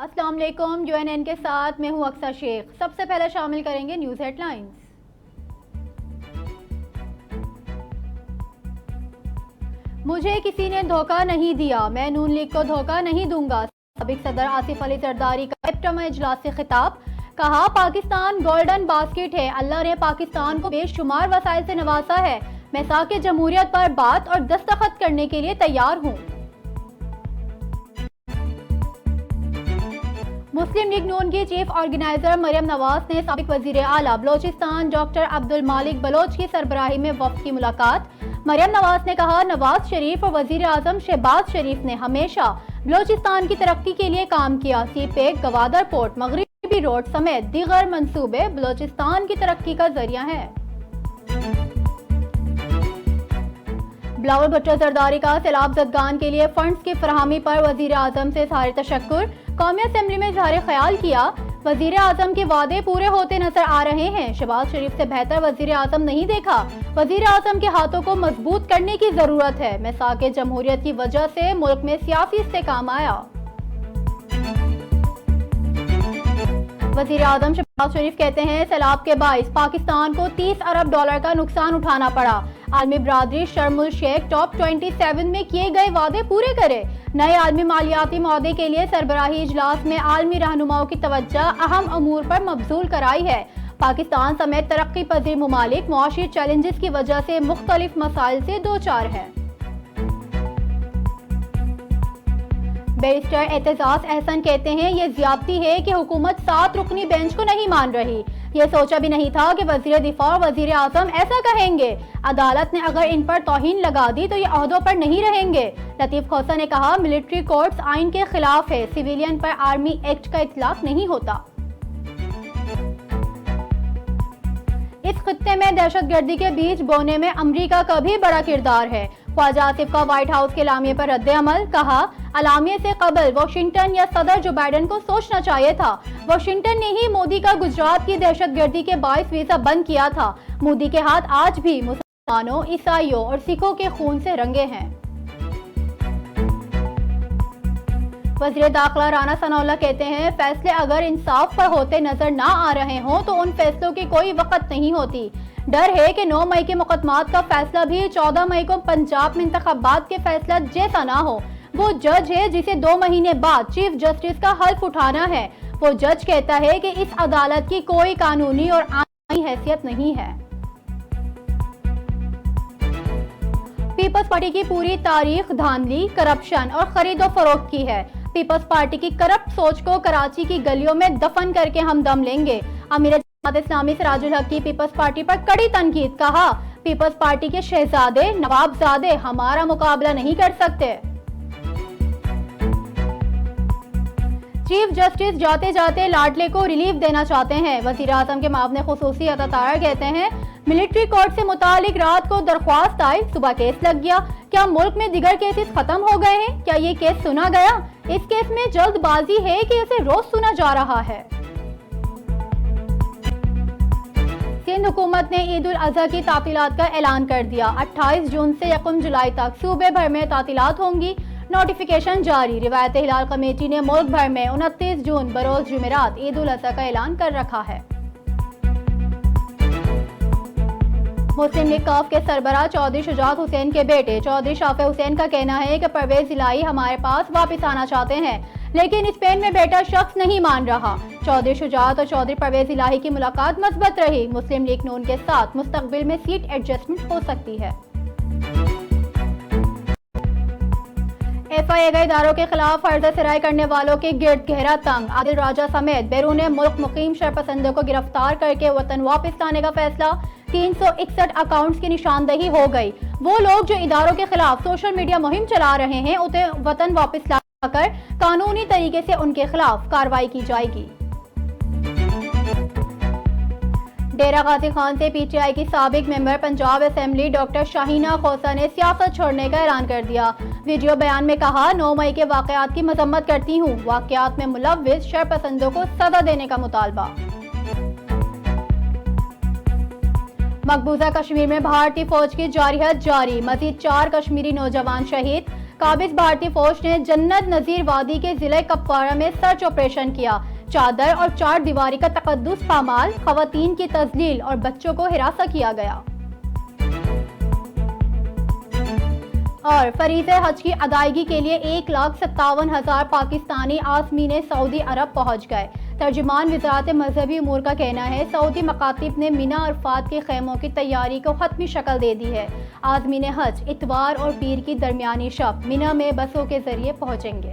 अस्सलाम वालेकुम। UNN के साथ मैं हूं अक्सर शेख। सबसे पहले शामिल करेंगे न्यूज़ हेडलाइंस। मुझे किसी ने धोखा नहीं दिया, मैं नून लीग को धोखा नहीं दूंगा। साबिक सदर आसिफ अली जरदारी का एप्टमा इजलास से खिताब। कहा, पाकिस्तान गोल्डन बास्केट है, अल्लाह ने पाकिस्तान को बेशुमार वसाइल से नवाजा है। मैं साके जमहूरियत पर बात और दस्तखत करने के लिए तैयार हूँ। मुस्लिम लीग नून की चीफ ऑर्गेनाइजर मरियम नवाज ने साबिक वजीर आला बलोचिस्तान डॉक्टर अब्दुल मालिक बलोच की सरबराही में वफ्द की मुलाकात। मरियम नवाज ने कहा, नवाज शरीफ और वजीर आजम शहबाज शरीफ ने हमेशा बलोचिस्तान की तरक्की के लिए काम किया। सीपेक, गवादर पोर्ट, मगरबी रोड समेत दीगर मंसूबे बलोचिस्तान की तरक्की का जरिया है। बिलावल भुट्टो जरदारी का सैलाब ज़दगान के लिए फंड्स की फराहमी पर वजीर आजम से इज़हार तशक्कुर। कौमी असम्बली में इज़हार ख्याल किया, वजीर आजम के वादे पूरे होते नजर आ रहे हैं। शहबाज शरीफ से बेहतर वजीर आजम नहीं देखा। वजीर आजम के हाथों को मजबूत करने की जरूरत है। मैं साके जमहूरियत की वजह से मुल्क में सियासी इस्तेकाम आया। वजीर आजम शहबाज शरीफ कहते हैं, सैलाब के बाइस पाकिस्तान को 30 अरब डॉलर का नुकसान उठाना पड़ा। आलमी बरादरी शर्मुल शेख टॉप 27 में किए गए वादे पूरे करे। नए आलमी मालियाती मुआहदे के लिए सरबराही इजलास में आलमी रहनुमाओं की तवज्जो अहम अमूर पर मबजूल कराई है। पाकिस्तान समेत तरक्की पजीर मुमालिक मुआशी चैलेंजेस की वजह से मुख्तलिफ मसाइल से दो चार है। बैरिस्टर एतजाज अहसन कहते हैं, ये ज्यादती है कि हुकूमत 7 रुकनी बेंच को नहीं मान रही। ये सोचा भी नहीं था कि वजीर दिफा और वजीर आजम ऐसा कहेंगे। अदालत ने अगर इन पर तौहीन लगा दी तो ये अहदों पर नहीं रहेंगे। लतीफ खोसा ने कहा, मिलिट्री कोर्ट्स आइन के खिलाफ है, सिविलियन पर आर्मी एक्ट का इतलाक नहीं होता। इस खित्ते में दहशतगर्दी के बीज बोने में अमरीका का भी बड़ा किरदार है। ख्वाजा आसिफ का व्हाइट हाउस के एलामिये पर रद्द अमल। कहा, एलामिये से कबल वाशिंगटन या सदर जो बाइडेन को सोचना चाहिए था। वाशिंगटन ने ही मोदी का गुजरात की दहशतगर्दी के बाइस वीजा बंद किया था। मोदी के हाथ आज भी मुसलमानों, ईसाइयों और सिखों के खून से रंगे हैं। वज़ीर दाखिला राना सनाउल्लाह कहते हैं, फैसले अगर इंसाफ पर होते नजर ना आ रहे हों तो उन फैसलों की कोई वक़्त नहीं होती। डर है कि 9 मई के मुकदमात का फैसला भी 14 मई को पंजाब में इंतखाबात के फैसला जैसा ना हो। वो जज है जिसे 2 महीने बाद चीफ जस्टिस का हल्फ उठाना है। वो जज कहता है कि इस अदालत की कोई कानूनी और आईनी हैसियत नहीं है। पीपल्स पार्टी की पूरी तारीख धांधली, करप्शन और खरीदो फरोख्त की है। पीपल्स पार्टी की करप्ट सोच को कराची की गलियों में दफन करके हम दम लेंगे। अमीर जमात इस्लामी सिराजुल हक की पीपल्स पार्टी पर कड़ी तनकीद। कहा, पीपल्स पार्टी के शहजादे नवाबजादे हमारा मुकाबला नहीं कर सकते। चीफ जस्टिस जाते जाते लाडले को रिलीफ देना चाहते हैं। वजीर आजम के मामले खुसूसी अता तारा कहते हैं, मिलिट्री कोर्ट से मुतालिक रात को दरख्वास्त आई, सुबह केस लग गया। क्या मुल्क में दिगर केसेस खत्म हो गए हैं? क्या ये केस सुना गया? इस केस में जल्दबाजी है कि इसे रोज सुना जा रहा है। सिंध हुकूमत ने ईद उल अजहा की तातीलात का ऐलान कर दिया। 28 जून से 1 जुलाई तक सूबे भर में तातीलात होंगी। नोटिफिकेशन जारी। रिवायत हिलाल कमेटी ने मुल्क भर में 29 जून बरोज जुमेरात ईद उल अजहा का ऐलान कर रखा है। मुस्लिम लीग काफ के सरबराह चौधरी शुजात हुसैन के बेटे चौधरी शाफे हुसैन का कहना है कि परवेज इलाही हमारे पास वापस आना चाहते हैं, लेकिन स्पेन में बेटा शख्स नहीं मान रहा। चौधरी शुजात और चौधरी परवेज इलाही की मुलाकात मस्बत रही। मुस्लिम लीग नून के साथ मुस्तकबिल में सीट एडजस्टमेंट हो सकती है। FIA इदारों के खिलाफ फर्ज सराय करने वालों के गिर्द गहरा तंग। आदिल राजा समेत बैरून मुल्क मुकीम शरपसंदों को गिरफ्तार करके वतन वापस लाने का फैसला। 361 अकाउंट्स की निशानदही हो गई। वो लोग जो इदारों के खिलाफ सोशल मीडिया मुहिम चला रहे हैं, उन्हें वतन वापस लाकर कानूनी तरीके से उनके खिलाफ कार्रवाई की जाएगी। डेरा गाजी खान से PTI की साबिक member Punjab assembly doctor Shaheena Khosa ने सियासत छोड़ने का ऐलान कर दिया। वीडियो बयान में कहा, 9 मई के वाकयात की मजम्मत करती हूँ। वाकयात में मुलव्विस शरपसंदों को सजा देने का मुतालबा। मकबूजा कश्मीर में भारतीय फौज की जारहियत जारी। मजीद 4 कश्मीरी नौजवान शहीद। काबिज भारतीय फौज ने जन्नत नजीर वादी के जिले कपवाड़ा में सर्च ऑपरेशन किया। चादर और चार दीवारी का तकद्दुस पामाल, खवातीन की तजलील और बच्चों को हिरासत किया गया। और फरीज़ हज की अदायगी के लिए 1,57,000 पाकिस्तानी आज़मीन सऊदी अरब पहुंच गए। तर्जुमान वज़ारत मजहबी उमूर का कहना है सऊदी मकातिब ने मिना अरफात के खेमों की तैयारी को हतमी शक्ल दे दी है। आज़मीन हज इतवार और पीर की दरमियानी शब मिना में बसों के जरिए पहुंचेंगे।